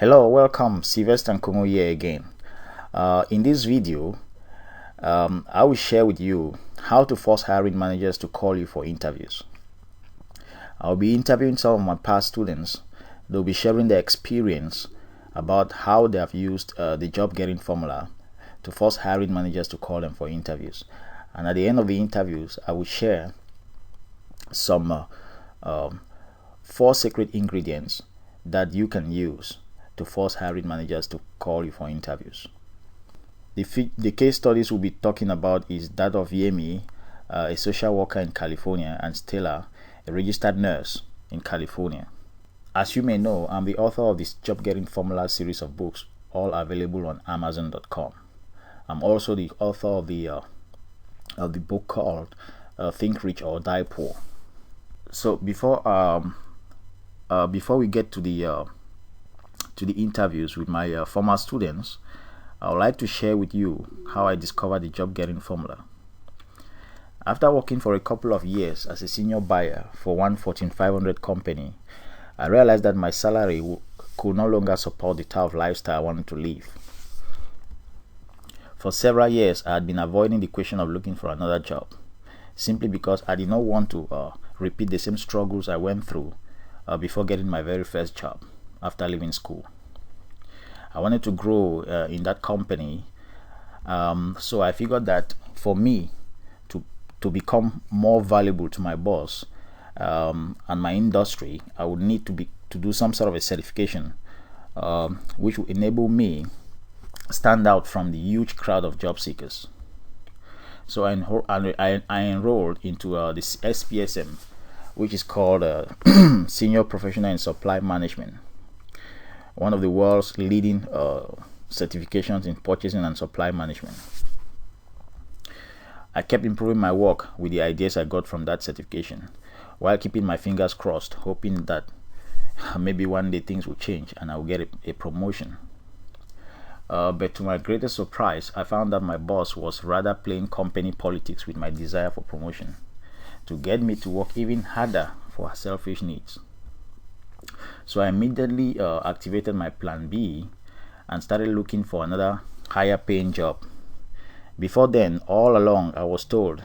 Hello, welcome, Sylvester and Kongo here again. In this video, I will share with you how to force hiring managers to call you for interviews. I'll be interviewing some of my past students. They'll be sharing their experience about how they have used the job getting formula to force hiring managers to call them for interviews. And at the end of the interviews, I will share some 4 secret ingredients that you can use to force hiring managers to call you for interviews. The case studies we'll be talking about is that of Yemi, a social worker in California, and Stella, a registered nurse in California. As you may know, I'm the author of this Job Getting Formula series of books, all available on Amazon.com. I'm also the author of the book called Think Rich or Die Poor. So before we get to the interviews with my former students, I would like to share with you how I discovered the job getting formula. After working for a couple of years as a senior buyer for one Fortune 500 company, I realized that my salary could no longer support the type of lifestyle I wanted to live. For several years, I had been avoiding the question of looking for another job, simply because I did not want to repeat the same struggles I went through before getting my very first job after leaving school. I wanted to grow in that company, so I figured that for me to become more valuable to my boss and my industry, I would need to do some sort of a certification which would enable me stand out from the huge crowd of job seekers. So I enrolled into this SPSM, which is called Senior Professional in Supply Management, one of the world's leading certifications in purchasing and supply management. I kept improving my work with the ideas I got from that certification, while keeping my fingers crossed, hoping that maybe one day things will change and I will get a promotion. But to my greatest surprise, I found that my boss was rather playing company politics with my desire for promotion to get me to work even harder for her selfish needs. So I immediately activated my plan B and started looking for another higher paying job. Before then, all along I was told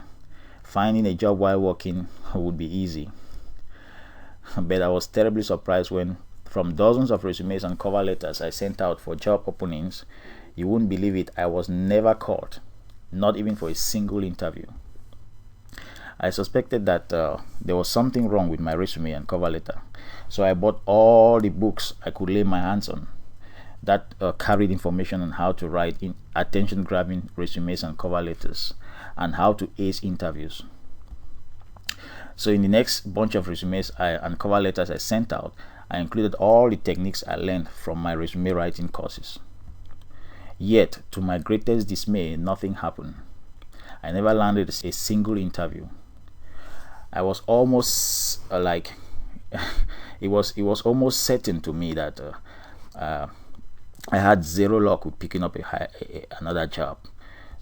finding a job while working would be easy. But I was terribly surprised when, from dozens of resumes and cover letters I sent out for job openings, you wouldn't believe it, I was never called, not even for a single interview. I suspected that there was something wrong with my resume and cover letter, so I bought all the books I could lay my hands on that carried information on how to write in attention-grabbing resumes and cover letters and how to ace interviews. So in the next bunch of resumes and cover letters I sent out, I included all the techniques I learned from my resume writing courses. Yet, to my greatest dismay, nothing happened. I never landed a single interview. I was almost it was almost certain to me that I had zero luck with picking up another job.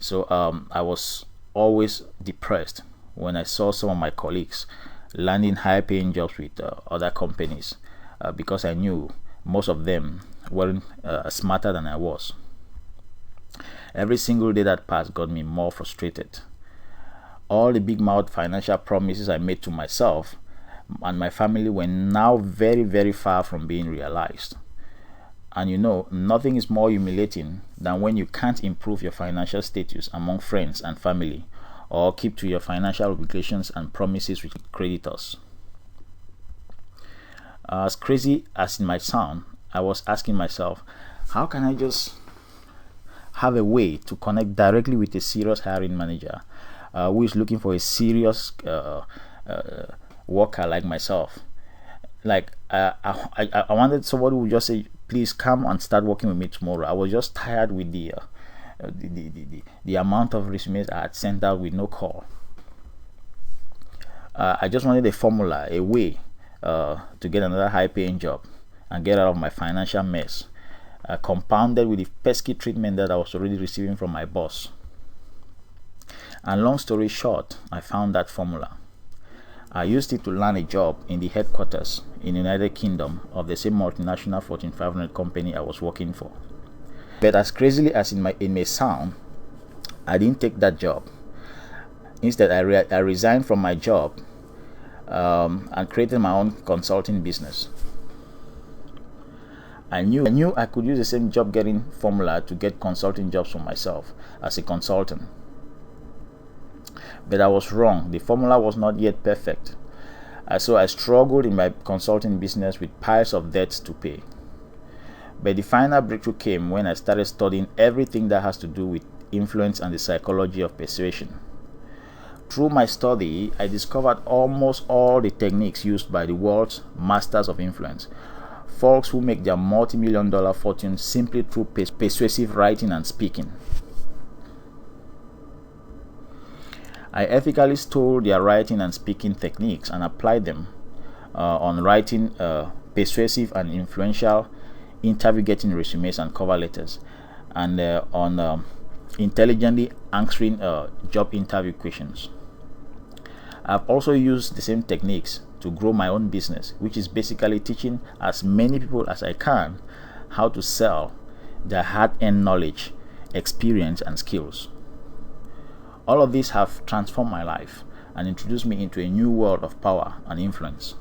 So I was always depressed when I saw some of my colleagues landing high-paying jobs with other companies because I knew most of them weren't smarter than I was. Every single day that passed got me more frustrated. All the big-mouth financial promises I made to myself and my family were now very, very far from being realized. And you know, nothing is more humiliating than when you can't improve your financial status among friends and family, or keep to your financial obligations and promises with creditors. As crazy as it might sound, I was asking myself, how can I just have a way to connect directly with a serious hiring manager who is looking for a serious worker like myself? Like I wanted somebody who would just say, please come and start working with me tomorrow. I was just tired with the amount of resumes I had sent out with no call. I just wanted a formula, a way to get another high-paying job and get out of my financial mess, compounded with the pesky treatment that I was already receiving from my boss. And long story short, I found that formula. I used it to land a job in the headquarters in the United Kingdom of the same multinational Fortune 500 company I was working for. But as crazily as it may sound, I didn't take that job. Instead, I resigned from my job and created my own consulting business. I knew I could use the same job getting formula to get consulting jobs for myself as a consultant. But I was wrong. The formula was not yet perfect. So I struggled in my consulting business with piles of debts to pay. But the final breakthrough came when I started studying everything that has to do with influence and the psychology of persuasion. Through my study, I discovered almost all the techniques used by the world's masters of influence, folks who make their multi-million-dollar fortunes simply through persuasive writing and speaking. I ethically stole their writing and speaking techniques and applied them on writing persuasive and influential interview-getting resumes and cover letters, and on intelligently answering job interview questions. I've also used the same techniques to grow my own business, which is basically teaching as many people as I can how to sell their hard-earned knowledge, experience, and skills. All of these have transformed my life and introduced me into a new world of power and influence.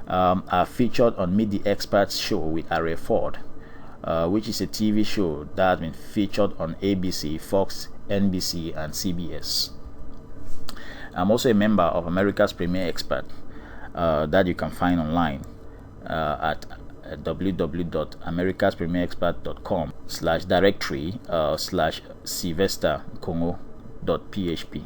I've featured on Meet the Experts show with Aria Ford, which is a TV show that has been featured on ABC, Fox, NBC, and CBS. I'm also a member of America's Premier Expert that you can find online at www.americaspremierexpert.com/directory/sylvesterkongo.php.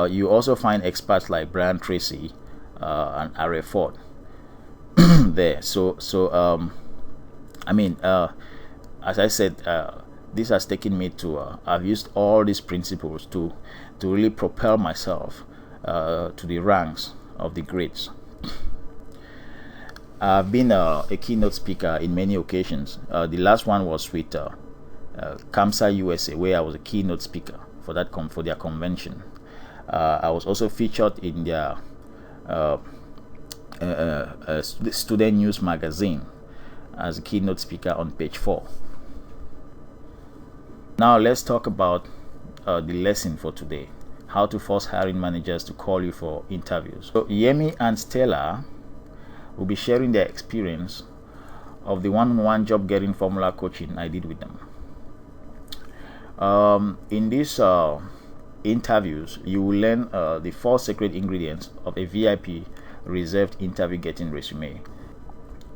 You also find experts like Brian Tracy and Aria Ford there. As I said, this has taken me to I've used all these principles to really propel myself to the ranks of the greats. I've been a keynote speaker in many occasions. The last one was with CAMSA USA, where I was a keynote speaker for their convention. I was also featured in their student news magazine as a keynote speaker on page 4. Now let's talk about the lesson for today: how to force hiring managers to call you for interviews. So Yemi and Stella will be sharing their experience of the one-on-one job getting formula coaching I did with them. In these interviews, you will learn the 4 secret ingredients of a VIP reserved interview getting resume.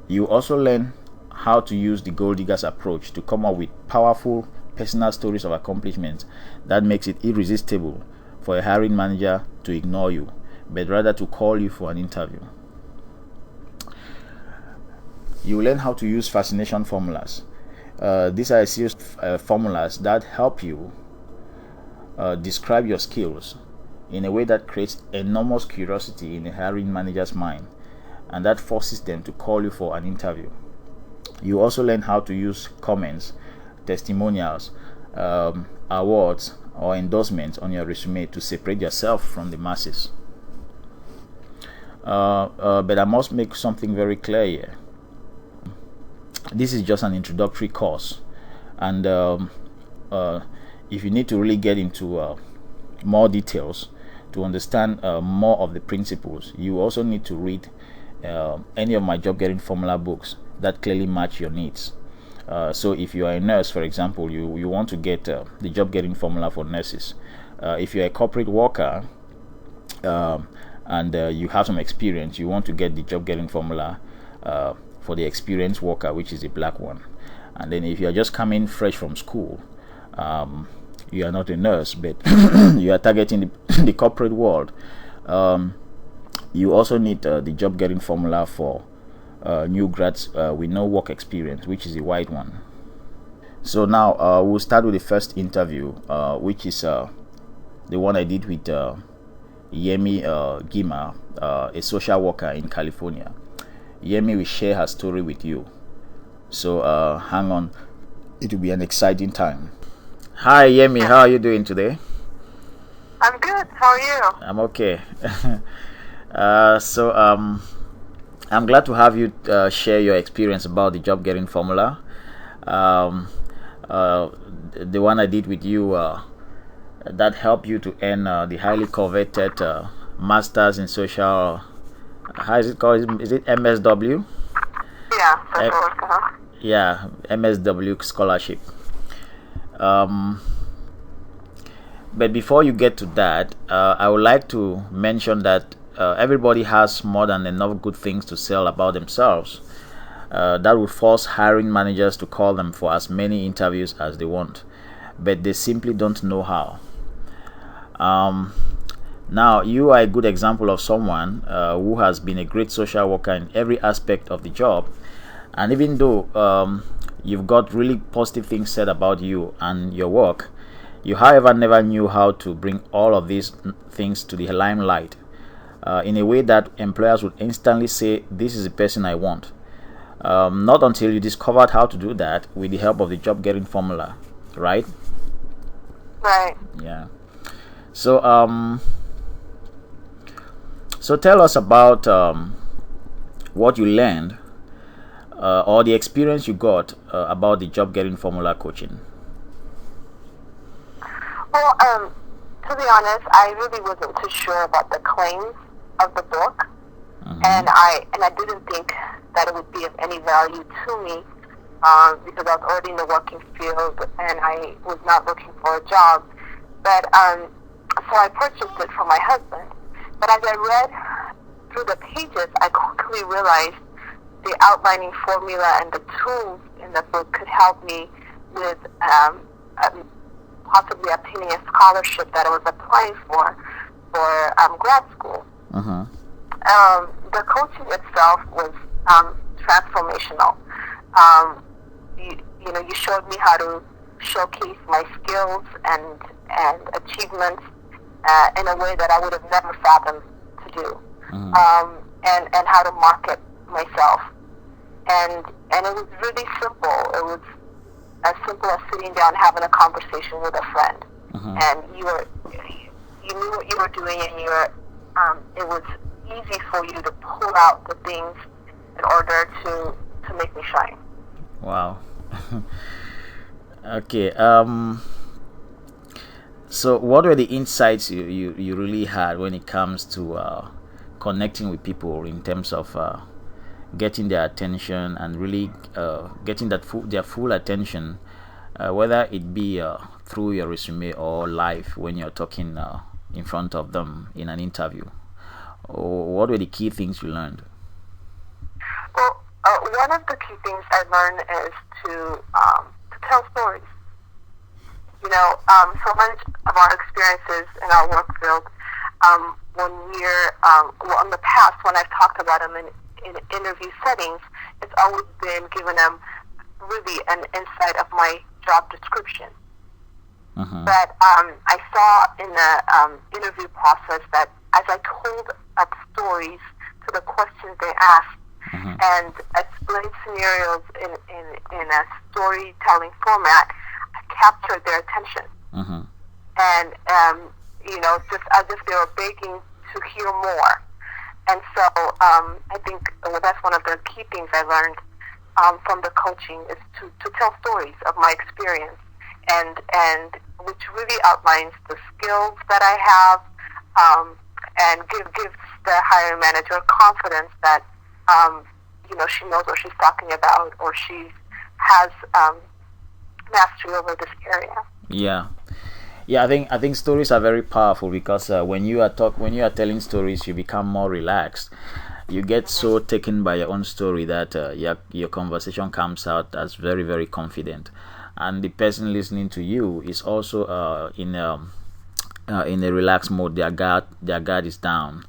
You also learn how to use the gold diggers approach to come up with powerful personal stories of accomplishments that makes it irresistible for a hiring manager to ignore you, but rather to call you for an interview. You will learn how to use Fascination Formulas. These are a series of formulas that help you describe your skills in a way that creates enormous curiosity in a hiring manager's mind, and that forces them to call you for an interview. You also learn how to use comments, testimonials, awards, or endorsements on your resume to separate yourself from the masses. But I must make something very clear here. This is just an introductory course, and if you need to really get into more details to understand more of the principles, you also need to read any of my job getting formula books that clearly match your needs. So if you are a nurse, for example, you want to get the job getting formula for nurses. If you're a corporate worker and you have some experience, you want to get the job getting formula for the experienced worker, which is the black one. And then if you're just coming fresh from school, you are not a nurse, but you are targeting the corporate world, you also need the job getting formula for new grads with no work experience, which is the white one. So now we'll start with the first interview, which is the one I did with Yemi Gima, a social worker in California. Yemi will share her story with you, so hang on, it will be an exciting time. Hi, Yemi. How are you doing today? I'm good. How are you? I'm okay. So, I'm glad to have you share your experience about the job getting formula. Um, uh, the one I did with you that helped you to earn the highly coveted Masters in Social. How is it called? Is it MSW? Yeah, Eh, social work. yeah, MSW scholarship. Um, But before you get to that, I would like to mention that everybody has more than enough good things to sell about themselves. That would force hiring managers to call them for as many interviews as they want, but they simply don't know how. Um, Now, you are a good example of someone who has been a great social worker in every aspect of the job. And even though you've got really positive things said about you and your work, you, however, never knew how to bring all of these things to the limelight in a way that employers would instantly say, "This is the person I want." Not until you discovered how to do that with the help of the job getting formula, right? Right. Yeah. So, so tell us about what you learned or the experience you got about the job getting formula coaching. Well, to be honest, I really wasn't too sure about the claims of the book, Mm-hmm. and I didn't think that it would be of any value to me because I was already in the working field and I was not looking for a job. But so I purchased it for my husband. But as I read through the pages, I quickly realized the outlining formula and the tools in the book could help me with possibly obtaining a scholarship that I was applying for grad school. Uh-huh. The coaching itself was transformational. You showed me how to showcase my skills and achievements in a way that I would have never fathomed to do, and how to market myself. And it was really simple. It was as simple as sitting down, having a conversation with a friend, and you knew what you were doing, and it was easy for you to pull out the things in order to make me shine. Wow. Okay. So, what were the insights you really had when it comes to connecting with people in terms of getting their attention and really getting their full attention, whether it be through your resume or live when you're talking in front of them in an interview? Or what were the key things you learned? Well, one of the key things I learned is to tell stories. So much of our experiences in our work field, when in the past, when I've talked about them in interview settings, it's always been giving them really an insight of my job description. But I saw in the interview process that as I told up stories to the questions they asked and explained scenarios in a storytelling format, I captured their attention. And, just as if they were begging to hear more. And so I think that's one of the key things I learned from the coaching is to tell stories of my experience, and which really outlines the skills that I have, and gives the hiring manager confidence that she knows what she's talking about, or she has mastery over this area. Yeah. Yeah, I think stories are very powerful because when you are telling stories, you become more relaxed. You get so taken by your own story that your conversation comes out as very, very confident, and the person listening to you is also in a relaxed mode. Their guard is down.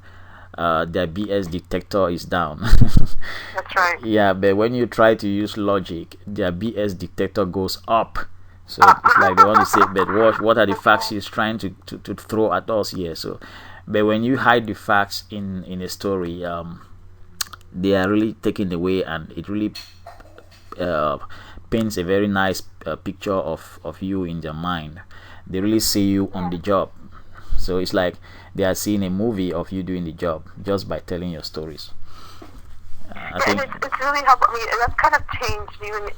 Their BS detector is down. That's right. Yeah, but when you try to use logic, their BS detector goes up. So it's like they want to say, but what are the facts he's trying to throw at us here? So, but when you hide the facts in a story, they are really taken away, and it really paints a very nice picture of you in their mind. They really see you on the job. So it's like they are seeing a movie of you doing the job just by telling your stories. I think it's really helpful. I mean, that's kind of changed. Even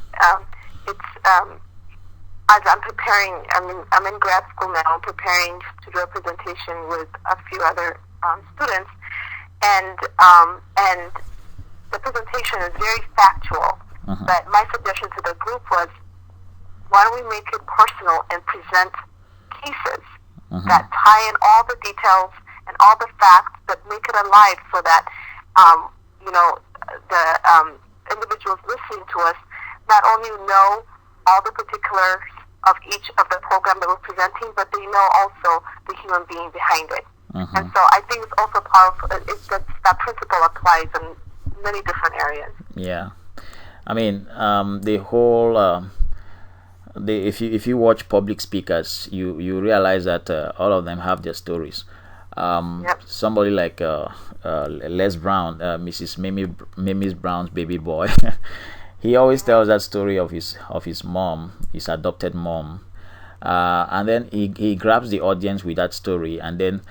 as I'm preparing, I'm in grad school now. I'm preparing to do a presentation with a few other students, and the presentation is very factual. But my suggestion to the group was, why don't we make it personal and present cases that tie in all the details and all the facts that make it alive, so that the individuals listening to us not only know all the particulars of each of the program that we're presenting, but they know also the human being behind it. And so I think it's also powerful. That principle applies in many different areas. Yeah, I mean, the whole if you watch public speakers, you realize that all of them have their stories. Somebody like Les Brown, Mrs. Mimi Brown's baby boy. He always tells that story of his mom, his adopted mom, and then he grabs the audience with that story, and then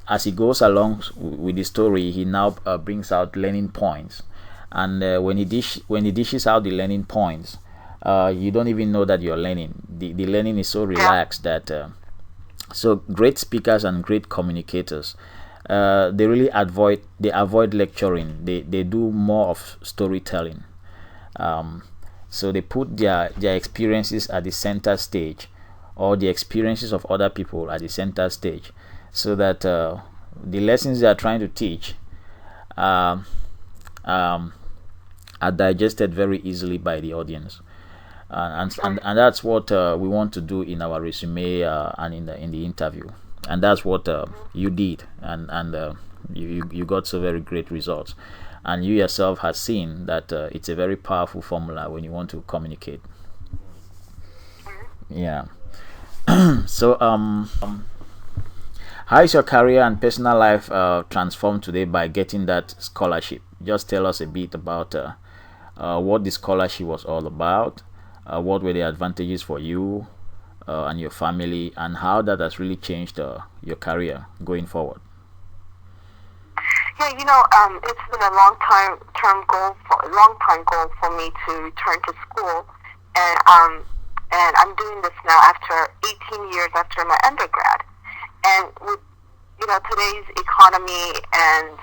as he goes along with the story, he now brings out learning points, and when he dishes out the learning points, you don't even know that you're learning. The learning is so relaxed that so great speakers and great communicators, they really avoid lecturing. They do more of storytelling. So they put their experiences at the center stage, or the experiences of other people at the center stage, so that the lessons they are trying to teach are digested very easily by the audience. And that's what we want to do in our resume and in the interview, and that's what you did, and you got so very great results, and you yourself have seen that it's a very powerful formula when you want to communicate. Yeah. So how is your career and personal life transformed today by getting that scholarship? Just tell us a bit about what the scholarship was all about. What were the advantages for you and your family, and how that has really changed your career going forward? Yeah, it's been a long time goal for me to return to school, and I'm doing this now after 18 years after my undergrad. And with today's economy and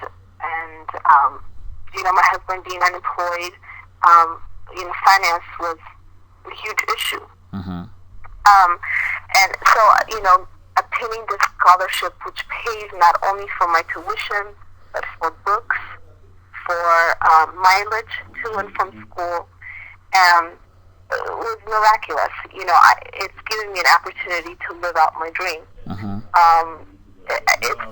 my husband being unemployed, finance was a huge issue. And so, obtaining this scholarship, which pays not only for my tuition, but for books, for mileage to and from school, was miraculous. It's given me an opportunity to live out my dream. It's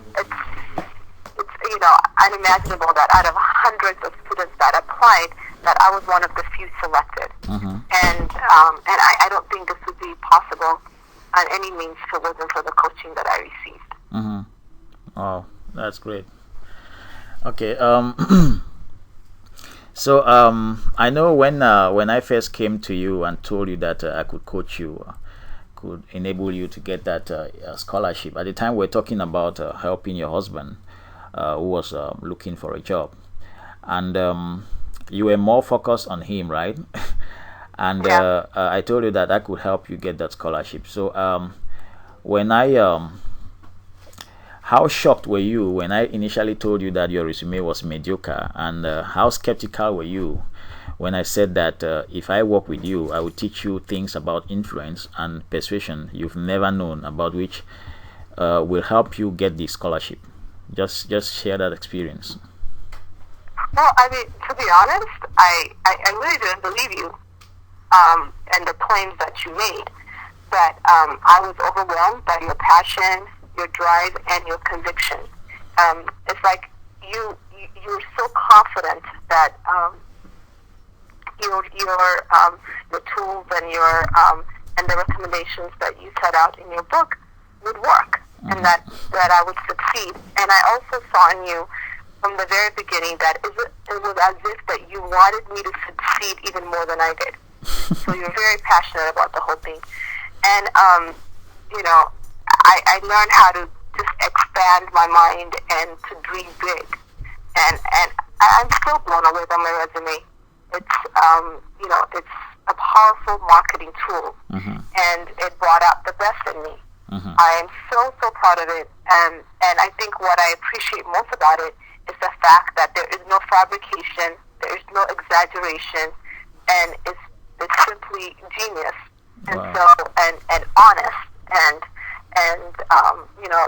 unimaginable that out of hundreds of students that applied, that I was one of the few selected. And I don't think this would be possible on any means if it wasn't for the coaching that I received. Oh, that's great. Okay. So I know when I first came to you and told you that I could coach you, could enable you to get that scholarship. At the time, we're talking about helping your husband, who was looking for a job, and you were more focused on him, right? And I told you that I could help you get that scholarship. So when how shocked were you when I initially told you that your resume was mediocre, and how skeptical were you when I said that if I work with you, I will teach you things about influence and persuasion you've never known about, which will help you get the scholarship? Just share that experience. Well, to be honest, I really didn't believe you and the claims that you made. But I was overwhelmed by your passion, your drive, and your conviction. It's like you were so confident that your tools and your and the recommendations that you set out in your book would work, and that I would succeed. And I also saw in you from the very beginning that it was as if that you wanted me to succeed even more than I did. So you're very passionate about the whole thing. And, I learned how to just expand my mind and to dream big. And I'm still blown away by my resume. It's, it's a powerful marketing tool. And it brought out the best in me. I am so proud of it. And I think what I appreciate most about it is the fact that there is no fabrication, there is no exaggeration, and it's simply genius. And Wow. and honest, and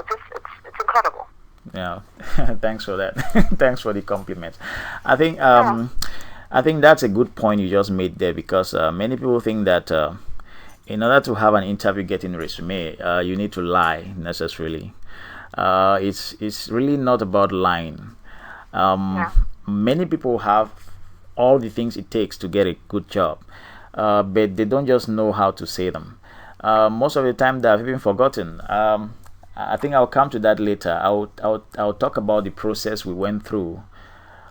just it's incredible. Yeah. Thanks for that. Thanks for the compliment. I think I think that's a good point you just made there, because many people think that in order to have an interview getting resume, you need to lie necessarily. It's really not about lying. Many people have all the things it takes to get a good job, but they don't just know how to say them. Most of the time, they have even forgotten. I think I'll come to that later. I'll talk about the process we went through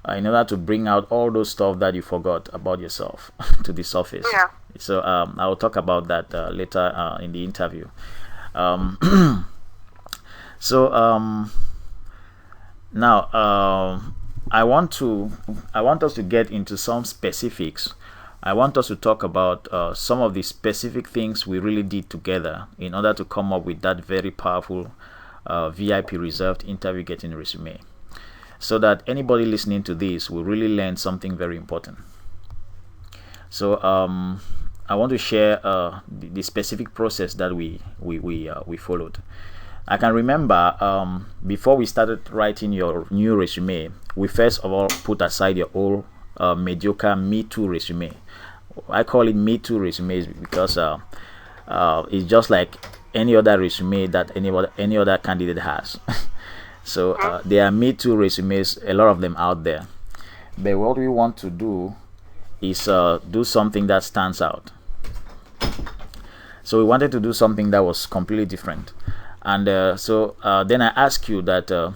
in order to bring out all those stuff that you forgot about yourself to the surface. Yeah. So I'll talk about that later in the interview. Um, so now I want us to get into some specifics. I want us to talk about some of the specific things we really did together in order to come up with that very powerful VIP reserved interview getting resume, so that anybody listening to this will really learn something very important. So I want to share the specific process that we followed. I can remember before we started writing your new resume, we first of all put aside your old mediocre Me Too resume. I call it Me Too resumes because it's just like any other resume that any other candidate has. So there are Me Too resumes, a lot of them out there. But what we want to do is do something that stands out. So we wanted to do something that was completely different. And so then I asked you that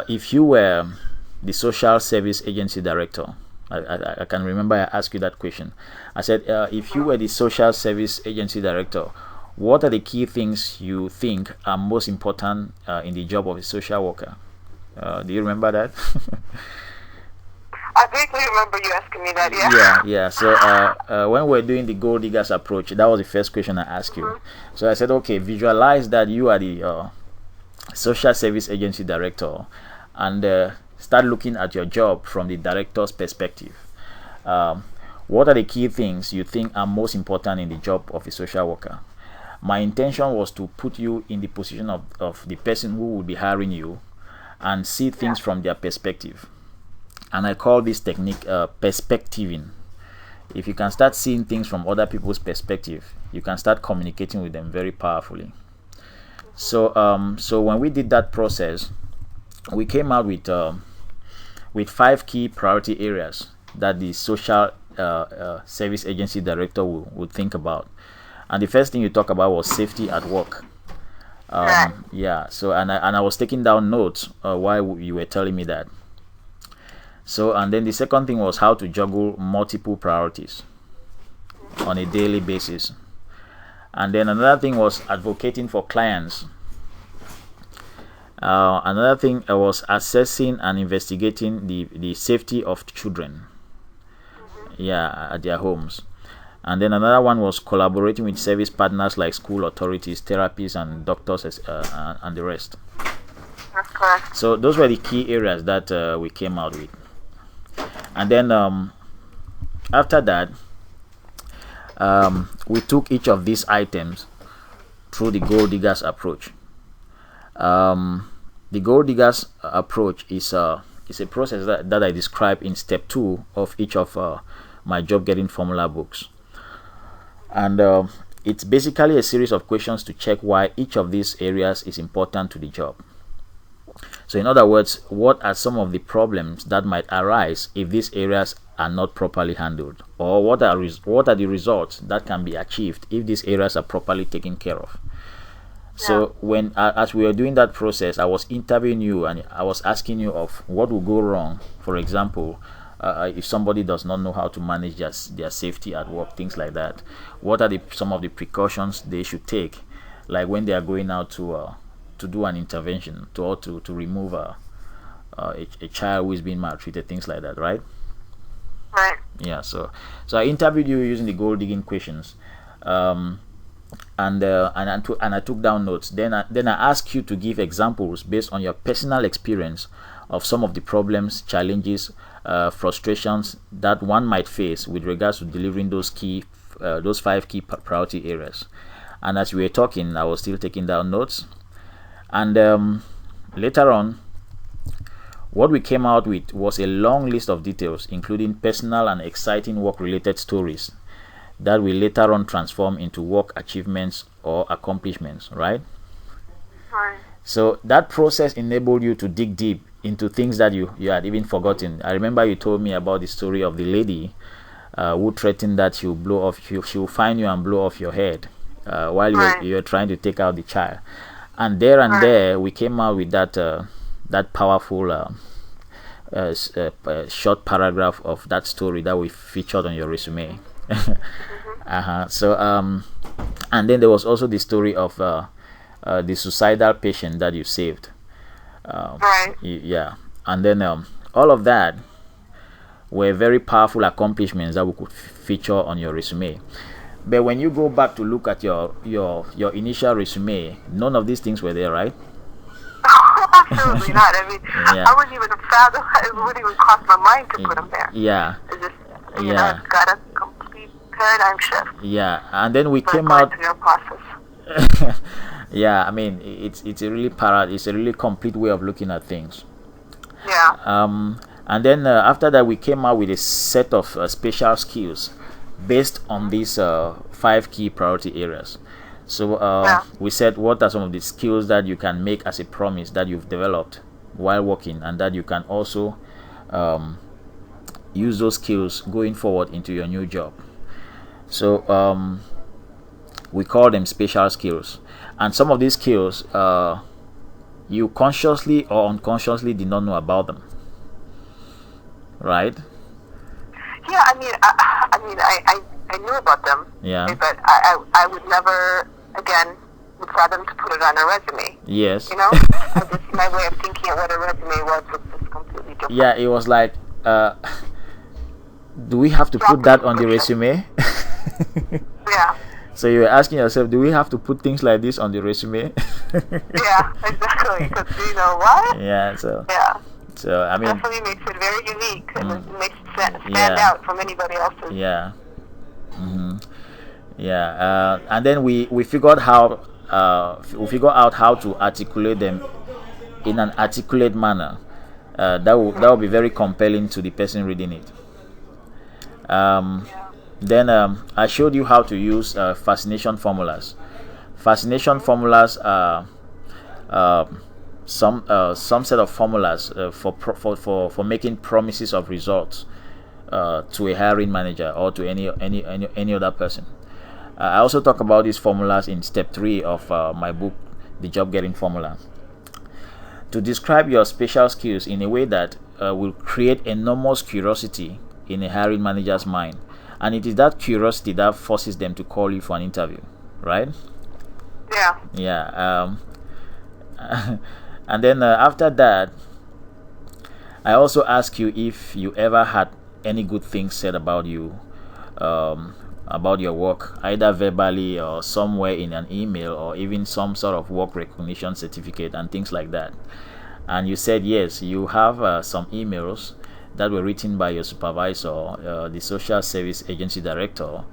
if you were the social service agency director, I can remember I asked you that question. I said, if you were the social service agency director, what are the key things you think are most important in the job of a social worker? Do you remember that? I vaguely remember you asking me that. Yeah. So when we're doing the gold diggers approach, that was the first question I asked you. So I said, okay, visualize that you are the social service agency director, and start looking at your job from the director's perspective. What are the key things you think are most important in the job of a social worker? My intention was to put you in the position of the person who will be hiring you and see things from their perspective. And I call this technique perspectiving. If you can start seeing things from other people's perspective, you can start communicating with them very powerfully. So when we did that process, we came out with 5 key priority areas that the social service agency director would think about. And the first thing you talk about was safety at work. So and I was taking down notes while you were telling me that. So, and then the second thing was how to juggle multiple priorities on a daily basis. And then another thing was advocating for clients. Another thing was assessing and investigating the safety of children at their homes. And then another one was collaborating with service partners like school authorities, therapists, and doctors, and the rest. That's correct. So those were the key areas that we came out with. And then after that, we took each of these items through the gold diggers approach. The gold diggers approach is a process that I describe in step 2 of each of my job getting formula books. And it's basically a series of questions to check why each of these areas is important to the job. So in other words, what are some of the problems that might arise if these areas are not properly handled, or what are the results that can be achieved if these areas are properly taken care of? So when as we were doing that process, I was interviewing you and I was asking you of what will go wrong. For example, if somebody does not know how to manage their safety at work, things like that. What are some of the precautions they should take, like when they are going out to do an intervention to remove a child who is being maltreated, things like that, right? Right. Yeah. So I interviewed you using the gold digging questions, and I took down notes. Then I asked you to give examples based on your personal experience of some of the problems, challenges, frustrations that one might face with regards to delivering those 5 key priority areas. And as we were talking, I was still taking down notes. And later on, what we came out with was a long list of details, including personal and exciting work-related stories that will later on transform into work achievements or accomplishments, right? Right. So that process enabled you to dig deep into things that you had even forgotten. I remember you told me about the story of the lady who threatened that she'll find you and blow off your head while you're trying to take out the child. And there we came out with that powerful short paragraph of that story that we featured on your resume. So and then there was also the story of the suicidal patient that you saved. Yeah. And then all of that were very powerful accomplishments that we could feature on your resume. But when you go back to look at your initial resume, none of these things were there, right? Absolutely not. I mean, Yeah. I wouldn't even fathom. It wouldn't even cross my mind to put them there. Yeah. It's just, it's got a complete paradigm shift. Yeah. And then we came going out. through your process. Yeah. I mean, it's a really complete way of looking at things. Yeah. And then after that, we came out with a set of special skills based on these 5 key priority areas. So we said, what are some of the skills that you can make as a promise that you've developed while working, and that you can also use those skills going forward into your new job. So we call them special skills. And some of these skills, you consciously or unconsciously did not know about them, right? Yeah, I knew about them. Yeah. But I would never, again, would fathom to put it on a resume. Yes. My way of thinking of what a resume was just completely different. Yeah, it was like, do we have to put that on the resume? Yeah. So you were asking yourself, do we have to put things like this on the resume? Yeah, exactly. Because what? Yeah. So I mean, definitely makes it very unique, and it makes it stand out from anybody else's. Yeah. Yeah. And then we figured out how to articulate them in an articulate manner that will be very compelling to the person reading it. Then I showed you how to use fascination formulas. Fascination formulas are some set of formulas for making promises of results to a hiring manager or to any other person. I also talk about these formulas in step 3 of my book, The Job Getting Formula. To describe your special skills in a way that will create enormous curiosity in a hiring manager's mind, and it is that curiosity that forces them to call you for an interview, right? Yeah. Yeah. And then after that, I also ask you if you ever had any good things said about you, about your work, either verbally or somewhere in an email, or even some sort of work recognition certificate and things like that. And you said yes, you have some emails that were written by your supervisor, the social service agency director,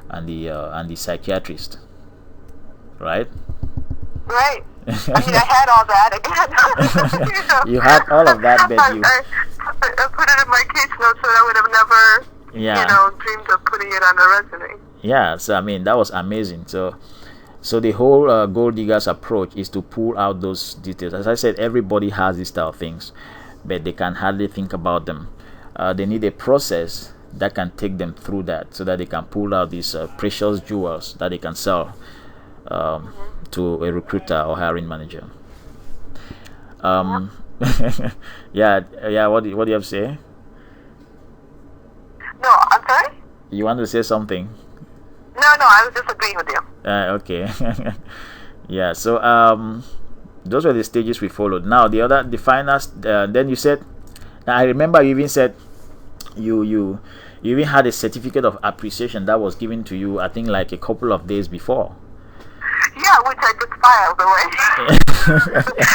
and the psychiatrist, right? Right. I had all that again. You had all of that, but I put it in my case notes, so I would have never, dreamed of putting it on a resume. Yeah. So that was amazing. So the whole gold diggers approach is to pull out those details. As I said, everybody has these style of things, but they can hardly think about them. They need a process that can take them through that, so that they can pull out these precious jewels that they can sell to a recruiter or hiring manager. Yeah. Yeah. What do you have to say? You want to say something? No, I was just agreeing with you. Okay. Yeah. So those were the stages we followed. Now the finals. Then you said. Now I remember you even said you even had a certificate of appreciation that was given to you. I think like a couple of days before. Yeah, which I just filed away.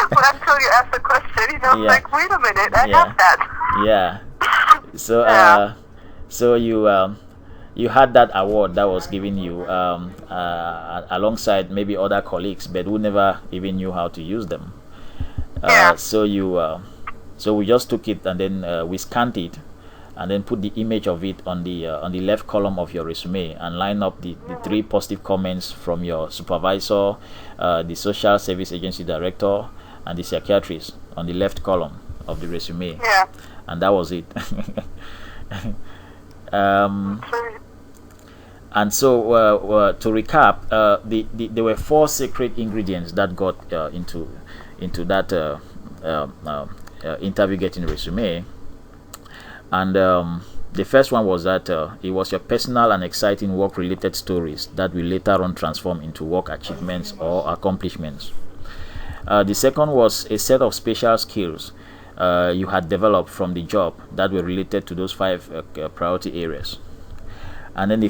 But until you asked the question, I'm like, wait a minute, I have that. Yeah. So so you had that award that was given you alongside maybe other colleagues, but who never even knew how to use them. So we just took it and then we scanned it and then put the image of it on the left column of your resume and line up the 3 positive comments from your supervisor, the social service agency director, and the psychiatrist on the left column of the resume. And that was it. And so to recap, there were 4 secret ingredients that got into that interview getting resume. And the first one was that it was your personal and exciting work related stories that will later on transform into work achievements or accomplishments. The second was a set of special skills you had developed from the job that were related to those 5 priority areas. And then the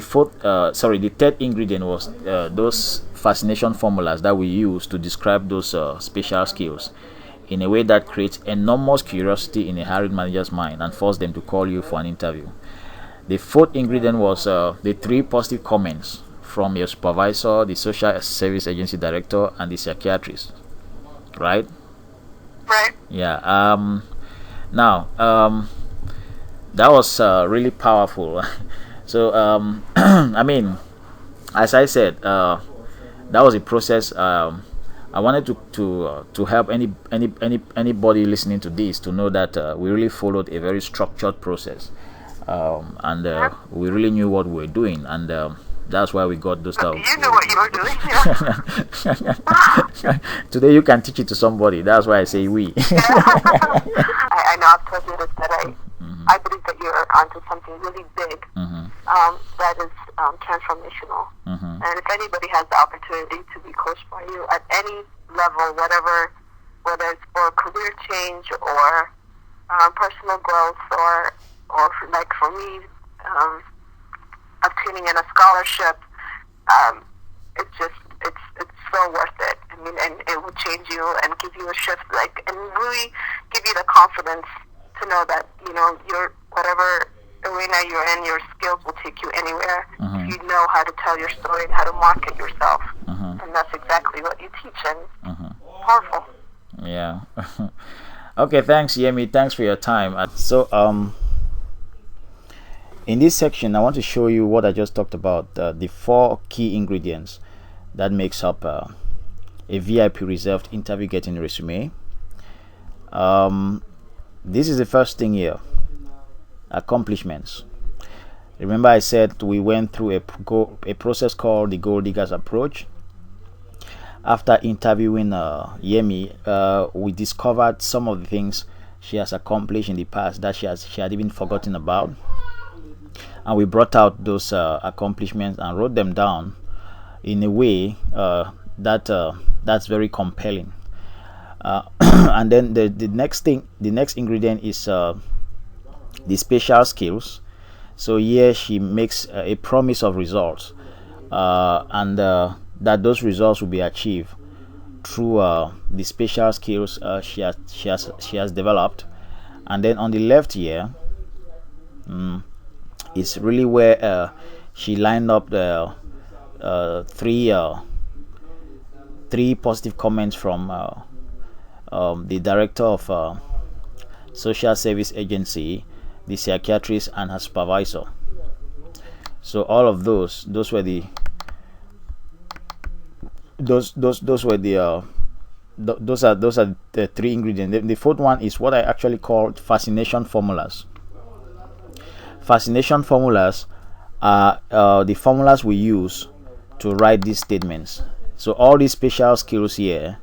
third ingredient was those fascination formulas that we use to describe those special skills in a way that creates enormous curiosity in a hiring manager's mind and force them to call you for an interview. The fourth ingredient was the 3 positive comments from your supervisor, the social service agency director, and the psychiatrist. Right? Right. Yeah. Now, that was really powerful. So, I mean, as I said, that was a process. I wanted to help anybody listening to this to know that we really followed a very structured process, and we really knew what we were doing, and that's why we got those stuff. You know what you were doing. Yeah. Today you can teach it to somebody. That's why I say we. I know I've told you this, that I believe that you're onto something really big that is transformational. And if anybody has the opportunity to be coached by you at any level, whether it's for career change or personal growth or like for me, obtaining in a scholarship, it's so worth it. I mean, and it will change you and give you a shift, and really give you the confidence to know that you're whatever arena you're in, your skills will take you anywhere if you know how to tell your story and how to market yourself. And that's exactly what you teach, and powerful. Yeah. Okay, thanks, Yemi. Thanks for your time. So in this section, I want to show you what I just talked about, the 4 key ingredients that makes up a VIP reserved interview getting resume. This is the first thing here: accomplishments. Remember I said we went through a process called the gold diggers approach. After interviewing Yemi, we discovered some of the things she has accomplished in the past that she had even forgotten about, and we brought out those accomplishments and wrote them down in a way that's very compelling. And then the next ingredient is the special skills. So here she makes a promise of results, and that those results will be achieved through the special skills she has developed. And then on the left here is really where she lined up the 3 positive comments from the director of social service agency, the psychiatrist, and her supervisor. So all of those were the those were the those are the 3 ingredients. The fourth one is what I actually call fascination formulas. Fascination formulas are the formulas we use to write these statements. So all these special skills here,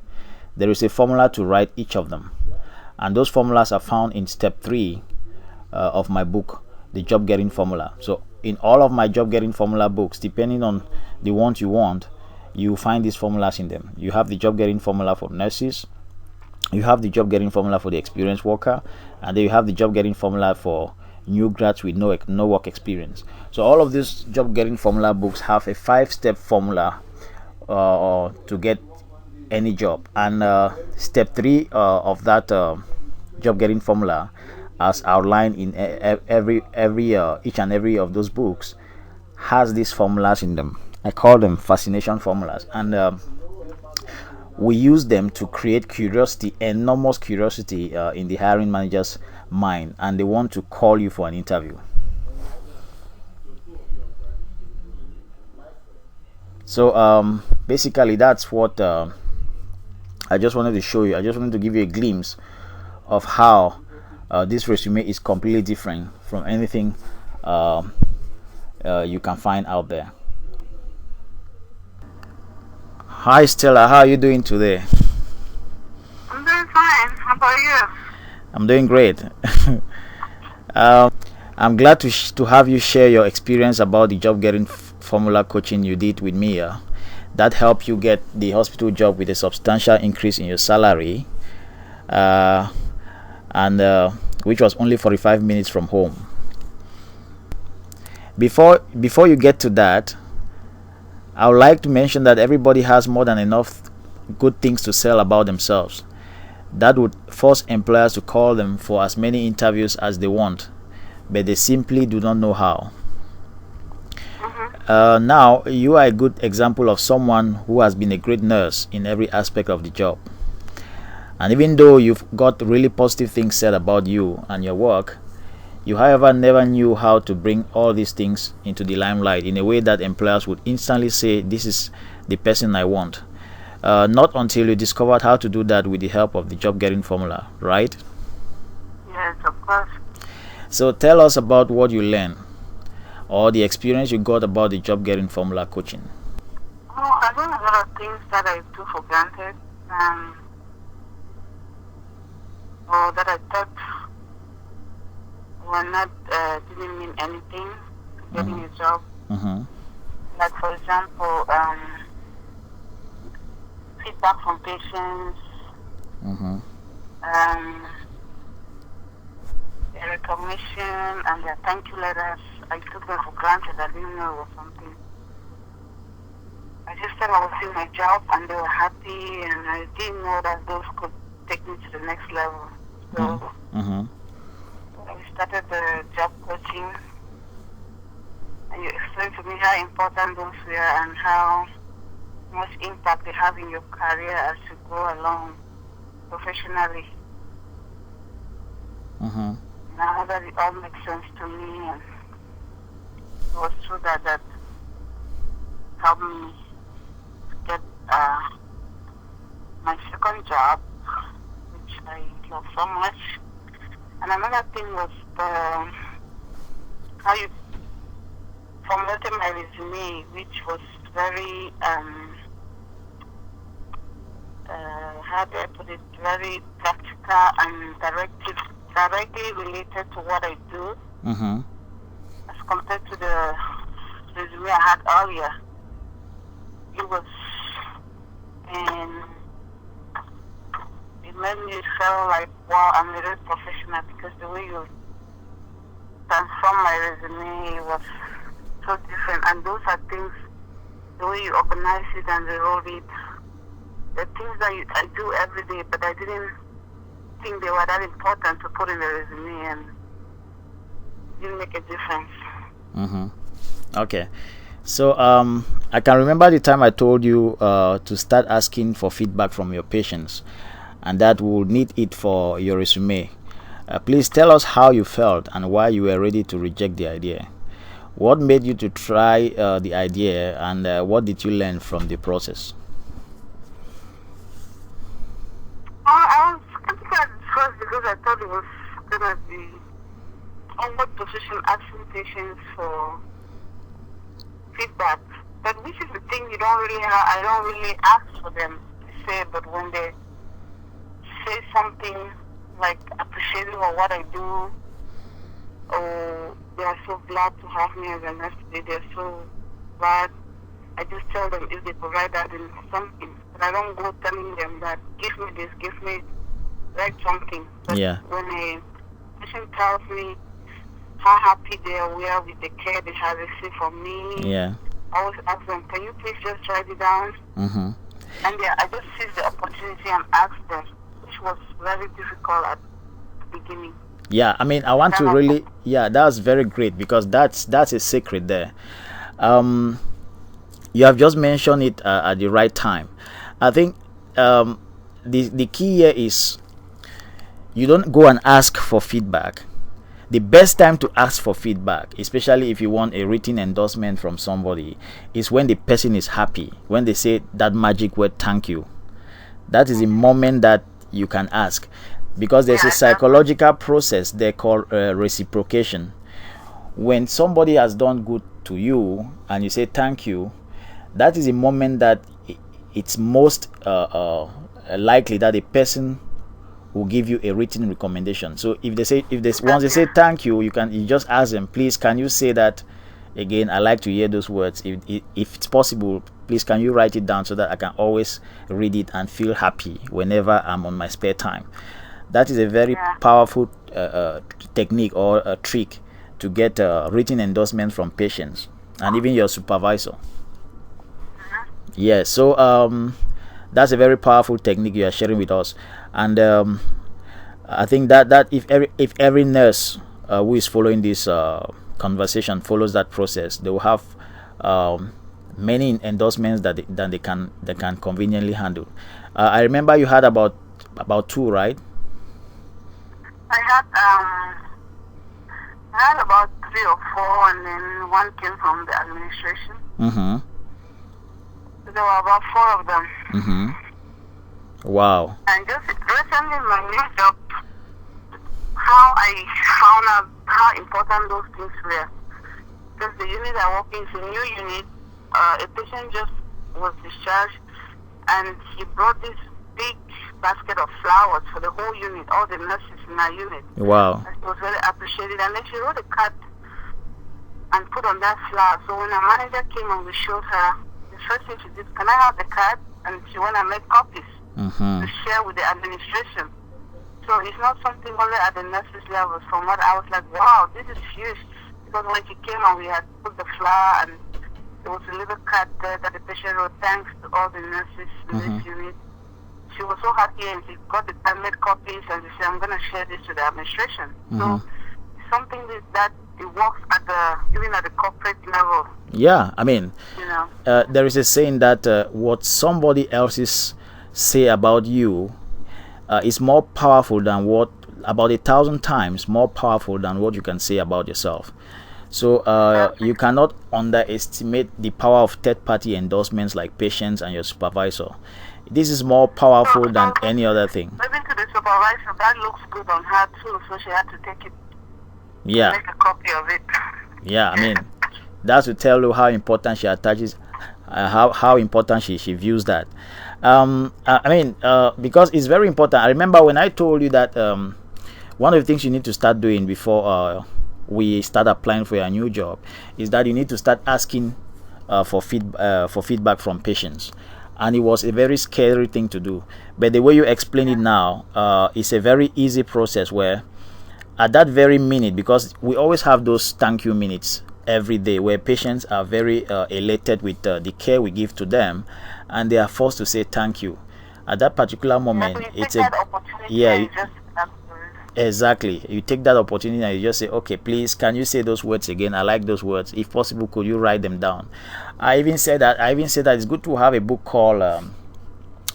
there is a formula to write each of them, and those formulas are found in step 3 of my book, The Job Getting Formula. So in all of my job getting formula books, depending on the ones you want, you find these formulas in them. You have the job getting formula for nurses, you have the job getting formula for the experienced worker, and then you have the job getting formula for new grads with no work experience. So all of these job getting formula books have a 5-step formula to get any job, and step 3 of that job getting formula, as outlined in every each and every of those books, has these formulas in them. I call them fascination formulas, and we use them to create curiosity, enormous curiosity in the hiring manager's mind, and they want to call you for an interview. So basically that's what I just wanted to show you. I just wanted to give you a glimpse of how this resume is completely different from anything you can find out there. Hi Stella, how are you doing today? I'm doing fine. How about you? I'm doing great. I'm glad to have you share your experience about the job getting formula coaching you did with me. That helped you get the hospital job with a substantial increase in your salary, and which was only 45 minutes from home. Before you get to that, I would like to mention that everybody has more than enough good things to sell about themselves. That would force employers to call them for as many interviews as they want, but they simply do not know how. Now, you are a good example of someone who has been a great nurse in every aspect of the job. And even though you've got really positive things said about you and your work, you, however, never knew how to bring all these things into the limelight in a way that employers would instantly say, this is the person I want. Not until you discovered how to do that with the help of the job getting formula, right? Yes, of course. So tell us about what you learned, or the experience you got about the job getting formula coaching. Oh, I learned a lot of things that I took for granted, or that I thought were not, didn't mean anything to getting a job. Like, for example, feedback from patients, their recognition and their thank you letters. I took them for granted. I didn't know it was something. I just thought I was doing my job and they were happy, and I didn't know that those could take me to the next level. So I started the job coaching, and you explained to me how important those were and how much impact they have in your career as you go along professionally. Now that it all makes sense to me, and it was true that helped me get my second job, which I love so much. And another thing was how you formulated my resume, which was very, how do I put it, very practical and directly related to what I do, as compared to the resume I had earlier. It was, and it made me feel like, wow, I'm a real professional, because the way you transform my resume was so different. And those are things, the way you organize it and reroll it, the things that I do every day, but I didn't think they were that important to put in the resume, and didn't make a difference. Okay. So I can remember the time I told you to start asking for feedback from your patients, and that will need it for your resume. Please tell us how you felt and why you were ready to reject the idea. What made you to try the idea, and what did you learn from the process? I was skeptical at first because I thought it was going to be almost position asking patients for feedback. But which is the thing you don't really have, I don't really ask for them to say, but when they say something like appreciative of what I do, or they are so glad to have me as a nurse. They're so glad. I just tell them if they provide that in something. But I don't go telling them that, give me this, give me like something. But Yeah. when a patient tells me how happy they were with the care they have received from me, Yeah. I always ask them, can you please just write it down? Mm-hmm. And I just seized the opportunity and asked them, which was very difficult at the beginning. Yeah, I mean, I want to really, yeah, that's very great, because that's a secret there. You have just mentioned it at the right time. I think the key here is you don't go and ask for feedback. The best time to ask for feedback, especially if you want a written endorsement from somebody, is when the person is happy, when they say that magic word, thank you. That is the moment that you can ask, because there's a psychological process they call reciprocation. When somebody has done good to you and you say thank you, that is the moment that it's most likely that a person will give you a written recommendation. So if once they say thank you, you just ask them, please, can you say that again? I like to hear those words. If it's possible, please, can you write it down so that I can always read it and feel happy whenever I'm on my spare time. That is a very powerful technique or a trick to get written endorsement from patients and even your supervisor. Yeah, so that's a very powerful technique you are sharing with us, and I think that if every nurse who is following this conversation follows that process, they will have many endorsements that they can conveniently handle. I remember you had about 2, right? I had about 3 or 4, and then one came from the administration. Mm-hmm. There were about 4 of them. Mm-hmm. Wow. And just recently in my new job, how I found out how important those things were. Because the unit I work in is a new unit. A patient just was discharged, and he brought this big basket of flowers for the whole unit, all the nurses in our unit. Wow. It was very appreciated. And then she wrote a card and put on that flower. So when our manager came and we showed her, the first thing she did, can I have the card? And she went and made copies to share with the administration. So it's not something only at the nurses level. From what I was like, wow, this is huge. Because when she came and we had put the flower, and there was a little card there that the patient wrote, thanks to all the nurses in this unit. She was so happy, and she got the made copies, and she said, I'm going to share this to the administration. So it's something that it works even at the corporate level. Yeah, I mean, there is a saying that what somebody else's say about you is more powerful than about 1,000 times more powerful than what you can say about yourself. So you cannot underestimate the power of third-party endorsements like patients and your supervisor. This is more powerful than any other thing. Maybe to the supervisor, that looks good on her too, so she had to take it. Yeah. Make a copy of it. Yeah, I mean, that's to tell you how important she attaches, how important she views that. I mean, because it's very important. I remember when I told you that one of the things you need to start doing before we start applying for your new job is that you need to start asking for feedback from patients. And it was a very scary thing to do, but the way you explain it now, it's a very easy process where at that very minute, because we always have those thank you minutes every day where patients are very elated with the care we give to them, and they are forced to say thank you at that particular moment. Exactly, you take that opportunity and you just say, okay, please, can you say those words again? I like those words. If possible, could you write them down? I even said that it's good to have a book called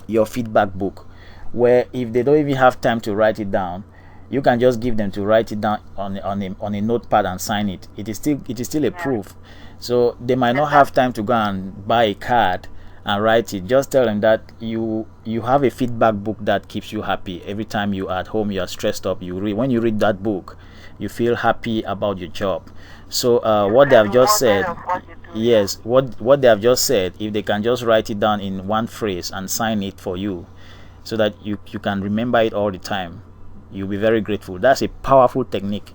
your feedback book, where if they don't even have time to write it down, you can just give them to write it down on a notepad and sign it. It is still a proof. So they might not have time to go and buy a card and write it. Just tell them that you have a feedback book that keeps you happy. Every time you are at home, you are stressed up, when you read that book, you feel happy about your job. So what they have just said, yes, what they have just said, if they can just write it down in one phrase and sign it for you so that you can remember it all the time, you'll be very grateful. That's a powerful technique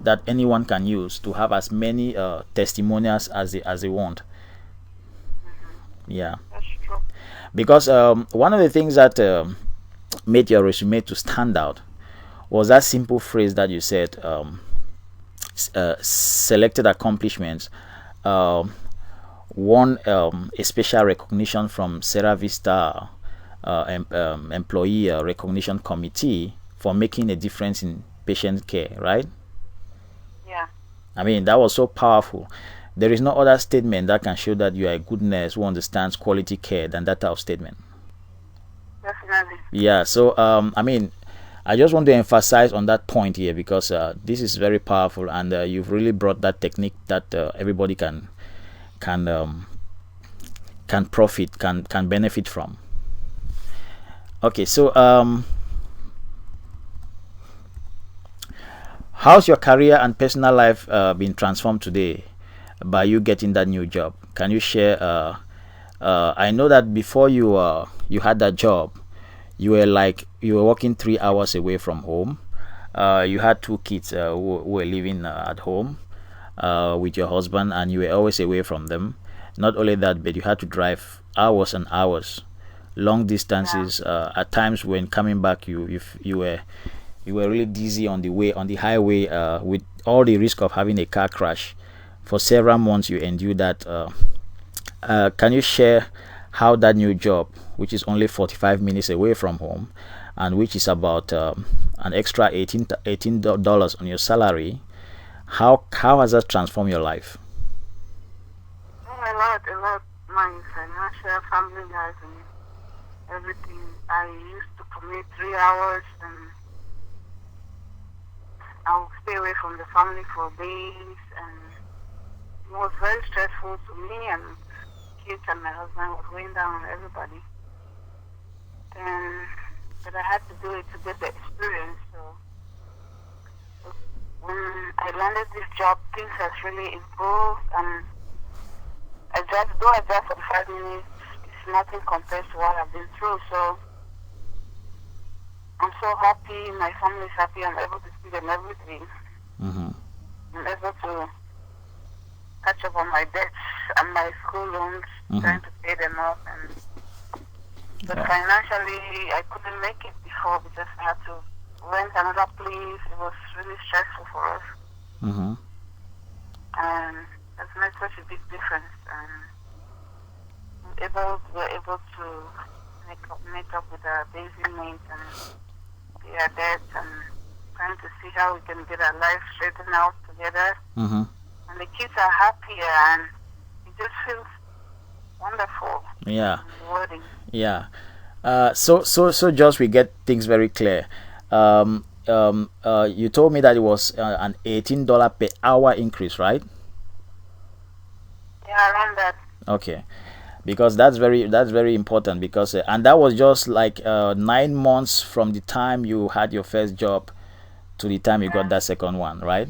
that anyone can use to have as many testimonials as they want. Yeah, That's true. because one of the things that made your resume to stand out was that simple phrase that you said, selected accomplishments, um, won a special recognition from Sarah Vista Employee Recognition Committee for making a difference in patient care, right? Yeah. I mean, that was so powerful. There is no other statement that can show that you are a good nurse who understands quality care than that type of statement. Definitely. Yeah, so I mean, I just want to emphasize on that point here because this is very powerful, and you've really brought that technique that everybody can profit, can benefit from. Okay, so how's your career and personal life been transformed today by you getting that new job? Can you share? I know that before you had that job, you were working 3 hours away from home. You had two kids who were living at home with your husband, and you were always away from them. Not only that, but you had to drive hours and hours, long distances. At times, when coming back, you were really dizzy on the highway with all the risk of having a car crash. For several months, you endured that. Can you share how that new job, which is only 45 minutes away from home, and which is about an extra $18 on your salary, how has that transformed your life? Oh, a lot. My financial, family life, and everything. I used to commute 3 hours, and I would stay away from the family for days, and it was very stressful to me and kids, and my husband was going down on everybody. But I had to do it to get the experience. So when I landed this job, things have really improved, and I drive for 5 minutes, it's nothing compared to what I've been through. So I'm so happy, my family is happy, I'm able to see them everything. Mm-hmm. I'm able to catch up on my debts and my school loans, trying to pay them off. But financially, I couldn't make it before because I had to rent another place. It was really stressful for us. Mm-hmm. And that's made such a big difference. And we're able to make up with our basic needs and pay our debts, and trying to see how we can get our life straightened out together. Mm-hmm. And the kids are happier, and it just feels wonderful. Yeah. And rewarding. Yeah. So just we get things very clear. You told me that it was an $18 per hour increase, right? Yeah, around that. Okay, because that's very important, because and that was just like 9 months from the time you had your first job to the time you got that second one, right?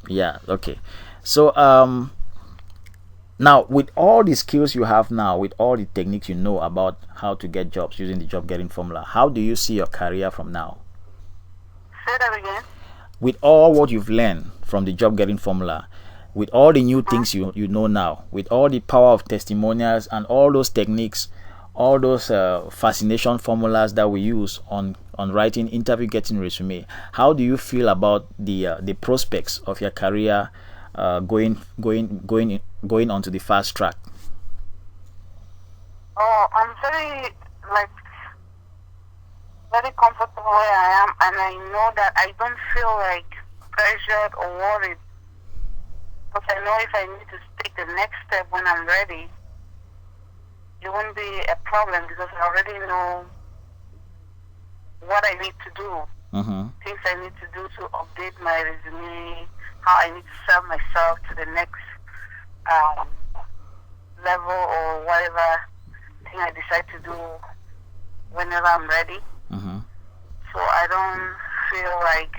Yeah. Okay. So now, with all the skills you have now, with all the techniques you know about how to get jobs using the job getting formula, how do you see your career from now? Say that again. With all what you've learned from the job getting formula, with all the new things you know now, with all the power of testimonials and all those techniques, all those fascination formulas that we use on writing interview getting resume, how do you feel about the prospects of your career going onto the fast track? Oh, I'm very comfortable where I am, and I know that I don't feel like pressured or worried, because I know if I need to take the next step when I'm ready, it won't be a problem, because I already know what I need to do, things I need to do to update my resume, how I need to sell myself to the next level, or whatever thing I decide to do whenever I'm ready. So I don't feel like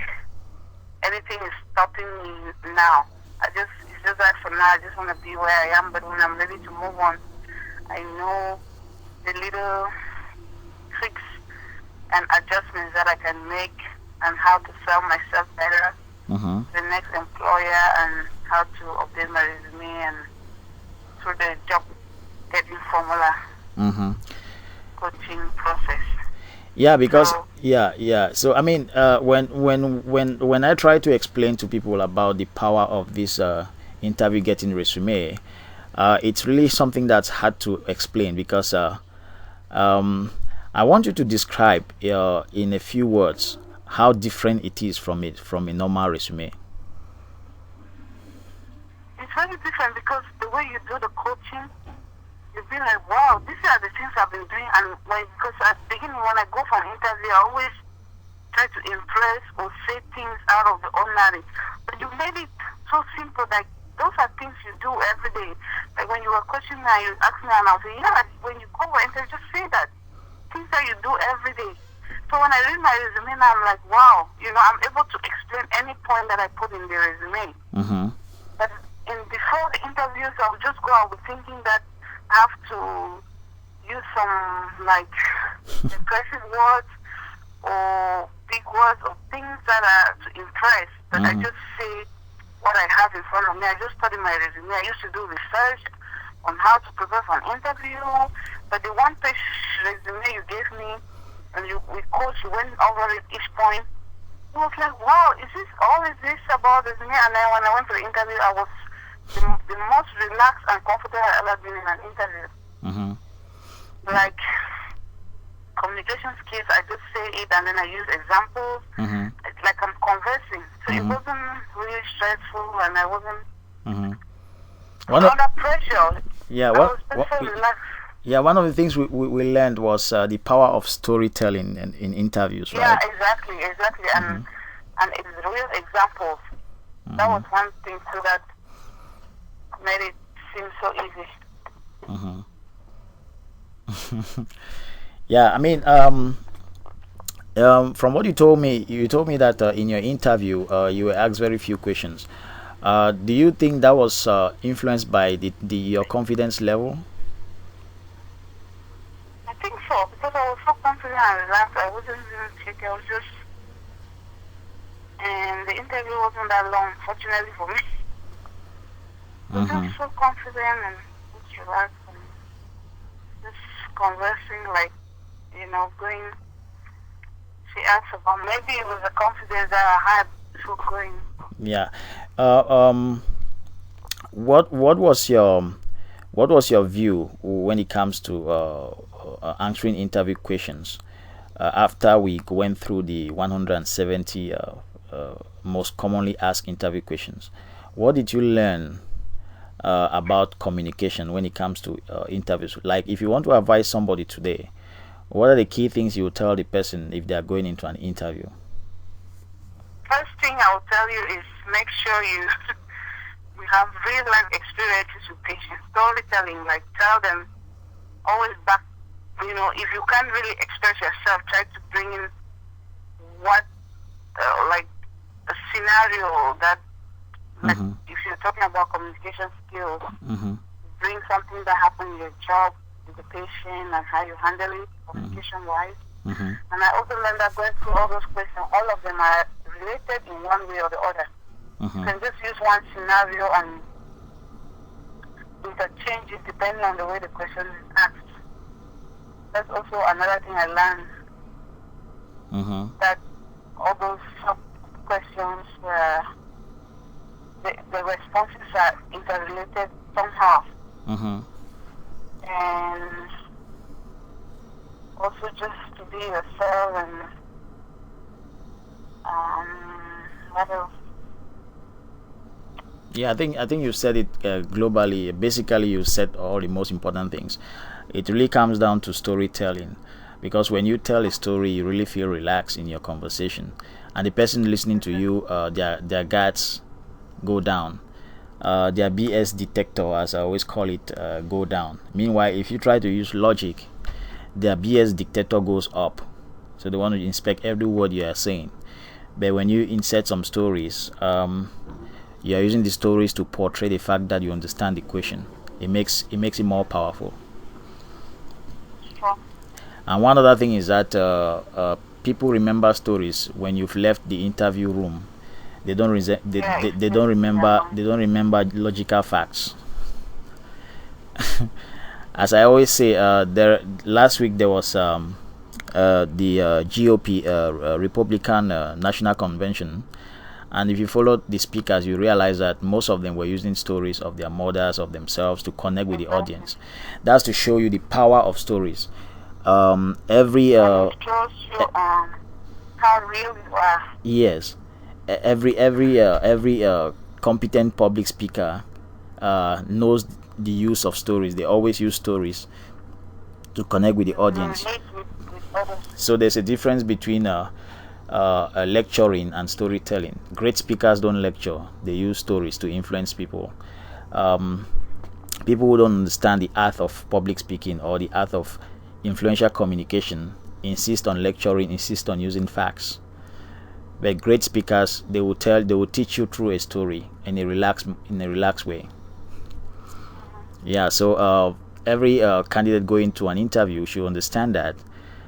anything is stopping me now. It's just that for now I just want to be where I am, but when I'm ready to move on, I know the little tricks and adjustments that I can make, and how to sell myself better, the next employer and how to update my resume and through the job getting formula coaching process. Yeah, because So I mean, when I try to explain to people about the power of this interview getting resume, it's really something that's hard to explain because I want you to describe in a few words how different it is from a normal resume. It's very different because the way you do the coaching, you'll be like, wow, these are the things I've been doing. And because at the beginning when I go for an interview, I always try to impress or say things out of the ordinary. But you made it so simple, like those are things you do every day. Like when you were questioning me, you asked me and I'll say, yeah, when you go for an interview, just say that. Things that you do every day. So when I read my resume now, I'm like, wow, I'm able to explain any point that I put in the resume. But before the interviews, I would just go out with thinking that I have to use some like impressive words or big words or things that are to impress. But I just say what I have in front of me. I just study my resume. I used to do research on how to prepare for an interview. But the one-page resume you gave me, and we coach, you went over it each point. It was like, wow, is this about resume? And then when I went to the interview, I was the most relaxed and comfortable I've ever been in an interview. Like communication skills, I just say it and then I use examples. It's like I'm conversing. So it wasn't really stressful and I wasn't under pressure. Yeah, I was so relaxed. Yeah, one of the things we learned was the power of storytelling in interviews, right? Yeah, exactly. And it's real examples. That was one thing too that made it seem so easy. Yeah, I mean, from what you told me that in your interview you were asked very few questions. Do you think that was influenced by your confidence level? I think so, because I was so confident and relaxed. I wasn't even shaky. I was just, and the interview wasn't that long, fortunately for me. I was just so confident and just relaxed and just conversing, like, going. She asked about maybe it was the confidence that I had before going. Yeah. What was your view when it comes to answering interview questions after we went through the 170 most commonly asked interview questions? What did you learn about communication when it comes to interviews? Like, if you want to advise somebody today, what are the key things you will tell the person if they are going into an interview? First thing I will tell you is make sure you have real life experiences with patients. Storytelling, like tell them always back. If you can't really express yourself, try to bring in what, like a scenario that, like if you're talking about communication skills, bring something that happened in your job with the patient and how you handle it communication-wise. And I also learned that going through all those questions, all of them are related in one way or the other. You can just use one scenario and interchange it depending on the way the question is asked. That's also another thing I learned, that all those sub-questions were, the responses are interrelated somehow. And also just to be yourself and what else? Yeah, I think you said it globally. Basically, you said all the most important things. It really comes down to storytelling, because when you tell a story, you really feel relaxed in your conversation, and the person listening to you, their guards go down. Their BS detector, as I always call it, go down. Meanwhile, if you try to use logic, their BS detector goes up. So they want to inspect every word you are saying. But when you insert some stories, you are using the stories to portray the fact that you understand the question. It makes it more powerful. Sure. And one other thing is that people remember stories when you've left the interview room. They don't they don't remember logical facts. As I always say, there last week there was the GOP Republican National Convention, and if you follow the speakers, you realize that most of them were using stories of their mothers, of themselves, to connect with the audience. That's to show you the power of stories. Every it shows you how real you are. yes, every competent public speaker knows the use of stories. They always use stories to connect with the audience. So there's a difference between lecturing and storytelling. Great speakers don't lecture; they use stories to influence people. People who don't understand the art of public speaking or the art of influential communication insist on lecturing, insist on using facts. But great speakers, they will teach you through a story in a relaxed way. Yeah. So every candidate going to an interview should understand that.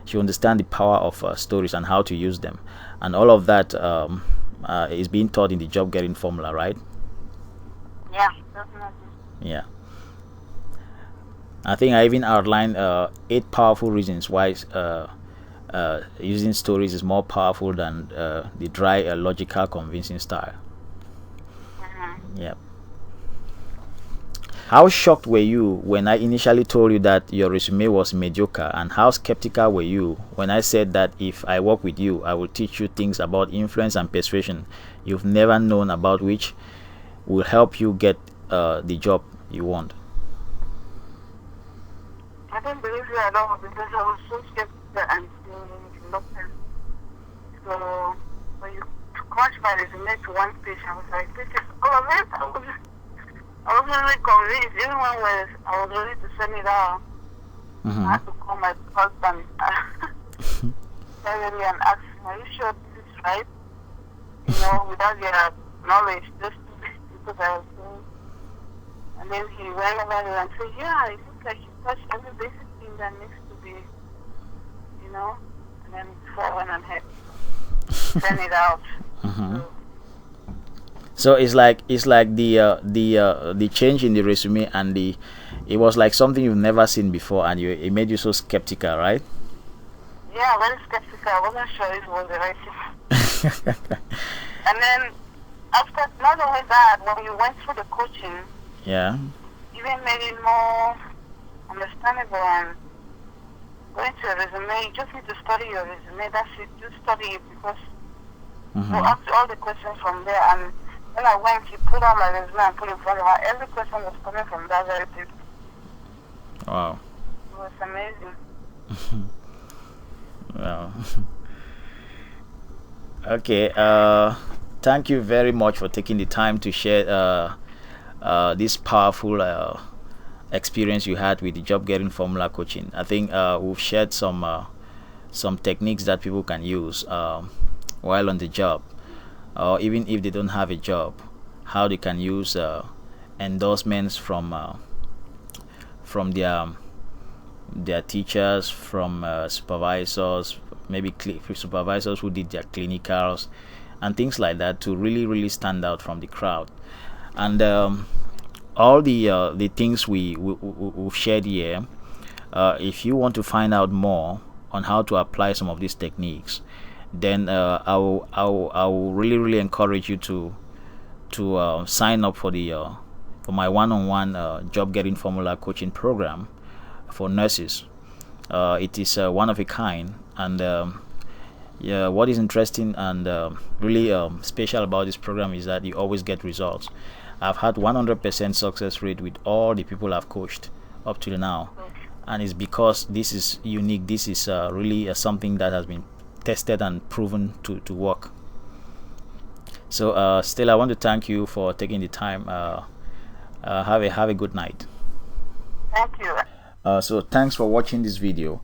Should understand the power of stories and how to use them, and all of that is being taught in the job getting formula, right? Yeah, definitely. Yeah. I think I even outlined 8 powerful reasons why using stories is more powerful than the dry, logical, convincing style. Yeah. How shocked were you when I initially told you that your resume was mediocre, and how skeptical were you when I said that if I work with you, I will teach you things about influence and persuasion you've never known about, which will help you get the job you want? I didn't believe you at all because I was so skeptical and reluctant. So when you crushed my resume to one page, I was like, this is all of it. I wasn't really convinced. Even when I was ready to send it out, I had to call my husband privately and ask him, are you sure this is right? You know, without your knowledge, just because I was doing. And then he went over and said, yeah, it looks like you touched every basic thing that needs to be, you know. And then before I went ahead, send it out. So it's like the change in the resume, and it was like something you've never seen before, and it made you so skeptical, right? Yeah, very skeptical. I wasn't sure it was the right thing. And then after, not only that, when you went through the coaching, yeah, even made it more understandable. And going to a resume, you just need to study your resume. That's it. Just study it because you ask all the questions from there. And when I went, he put on my resume and put it in front of her. Every question was coming from that very place. Wow. It was amazing. Wow. Okay. Thank you very much for taking the time to share this powerful experience you had with the job getting formula coaching. I think we've shared some techniques that people can use while on the job, or even if they don't have a job, how they can use endorsements from their teachers, from supervisors, maybe supervisors who did their clinicals and things like that, to really stand out from the crowd. And all the things we've shared here, if you want to find out more on how to apply some of these techniques, then I will really encourage you to sign up for my one-on-one job getting formula coaching program for nurses. It is one of a kind, and yeah, what is interesting and really special about this program is that you always get results. I've had 100% success rate with all the people I've coached up till now, and it's because this is unique. This is really something that has been tested and proven to work. So still, I want to thank you for taking the time. Have a good night. Thank you. So thanks for watching this video.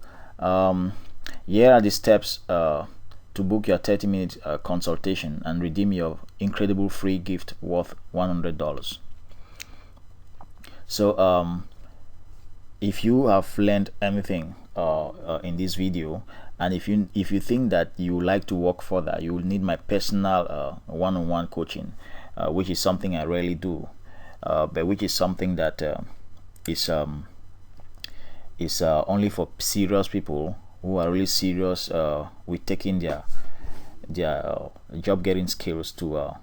Here are the steps to book your 30-minute consultation and redeem your incredible free gift worth $100. So if you have learned anything in this video. And if you think that you would like to work further, you will need my personal one-on-one coaching, which is something I rarely do, but which is something that is only for serious people who are really serious with taking their job getting skills to a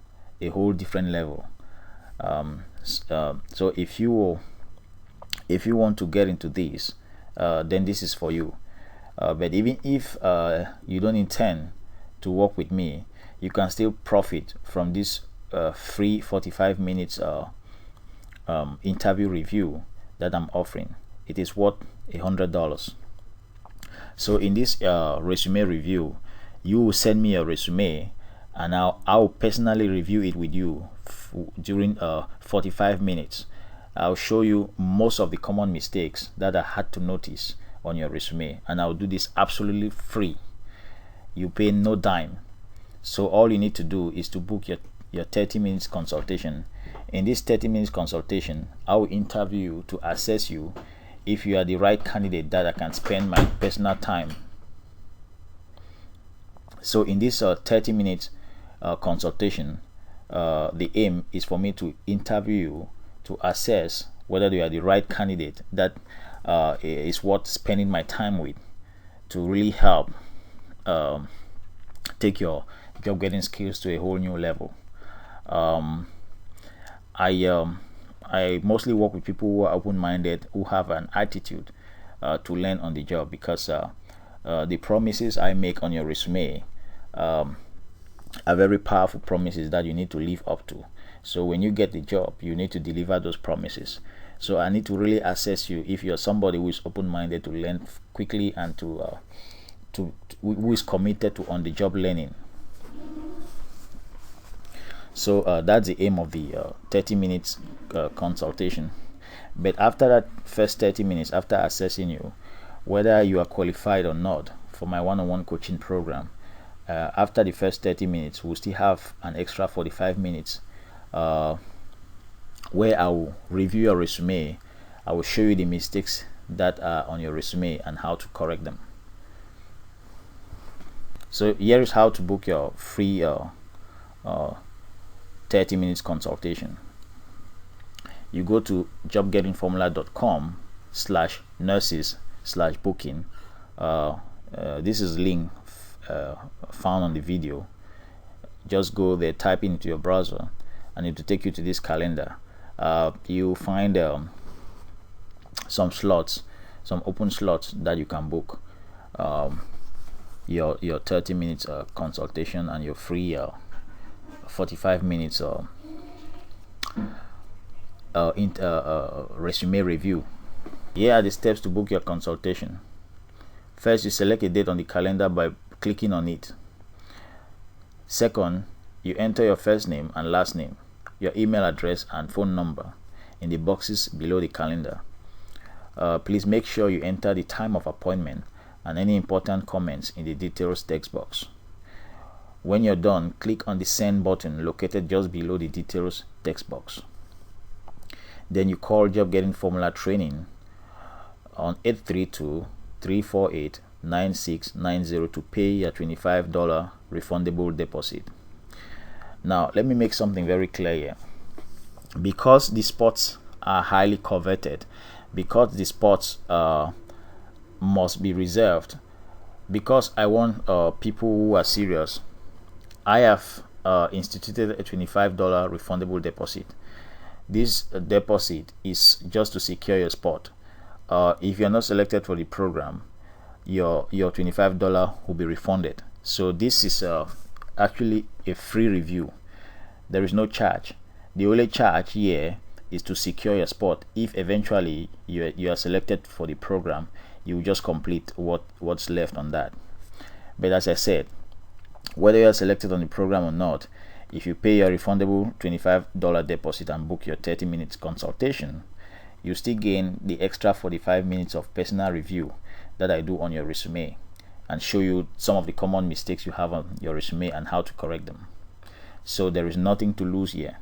whole different level. So if you want to get into this, then this is for you. But even if you don't intend to work with me, you can still profit from this free 45 minutes interview review that I'm offering. It is worth $100. So in this resume review, you will send me a resume, and I'll personally review it with you during 45 minutes. I'll show you most of the common mistakes that I had to notice on your resume, and I'll do this absolutely free. You pay no dime. So all you need to do is to book your 30 minutes consultation. In this 30 minutes consultation, I will interview you to assess you if you are the right candidate that I can spend my personal time. So in this 30 minutes consultation, the aim is for me to interview you to assess whether you are the right candidate that is worth spending my time with, to really help take your job getting skills to a whole new level. I mostly work with people who are open-minded, who have an attitude to learn on the job, because the promises I make on your resume are very powerful promises that you need to live up to. So when you get the job, you need to deliver those promises. So I need to really assess you if you're somebody who is open-minded to learn quickly and who is committed to on-the-job learning. So that's the aim of the 30 minutes consultation. But after that first 30 minutes, after assessing you, whether you are qualified or not for my one-on-one coaching program, after the first 30 minutes, we'll still have an extra 45 minutes where I will review your resume. I will show you the mistakes that are on your resume and how to correct them. So here is how to book your free 30 minutes consultation. You go to jobgettingformula.com/nurses/booking. This is the link found on the video. Just go there, type into your browser, and it will take you to this calendar. You'll find some open slots that you can book your 30 minutes consultation and your free 45 minutes resume review. Here are the steps to book your consultation. First, you select a date on the calendar by clicking on it. Second, you enter your first name and last name, your email address and phone number in the boxes below the calendar. Please make sure you enter the time of appointment and any important comments in the details text box. When you're done, click on the send button located just below the details text box. Then you call Job Getting Formula Training on 832-348-9690 to pay your $25 refundable deposit. Now, let me make something very clear here. Because the spots are highly coveted, because the spots must be reserved, because I want people who are serious, I have instituted a $25 refundable deposit. This deposit is just to secure your spot. If you're not selected for the program, your $25 will be refunded. So this is actually a free review. There is no charge. The only charge here is to secure your spot. If eventually you are selected for the program, you will just complete what's left on that. But as I said, whether you are selected on the program or not, if you pay your refundable $25 deposit and book your 30 minutes consultation, you still gain the extra 45 minutes of personal review that I do on your resume and show you some of the common mistakes you have on your resume and how to correct them. So there is nothing to lose here.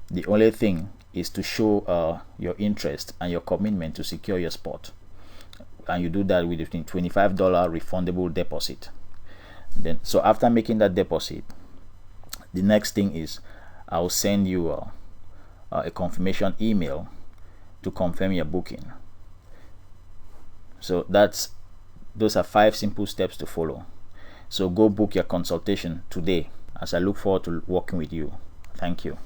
The only thing is to show your interest and your commitment to secure your spot. and you do that with between $25 refundable deposit. Then, so after making that deposit, the next thing is I'll send you a confirmation email to confirm your booking. So those are 5 simple steps to follow. So go book your consultation today, as I look forward to working with you. Thank you.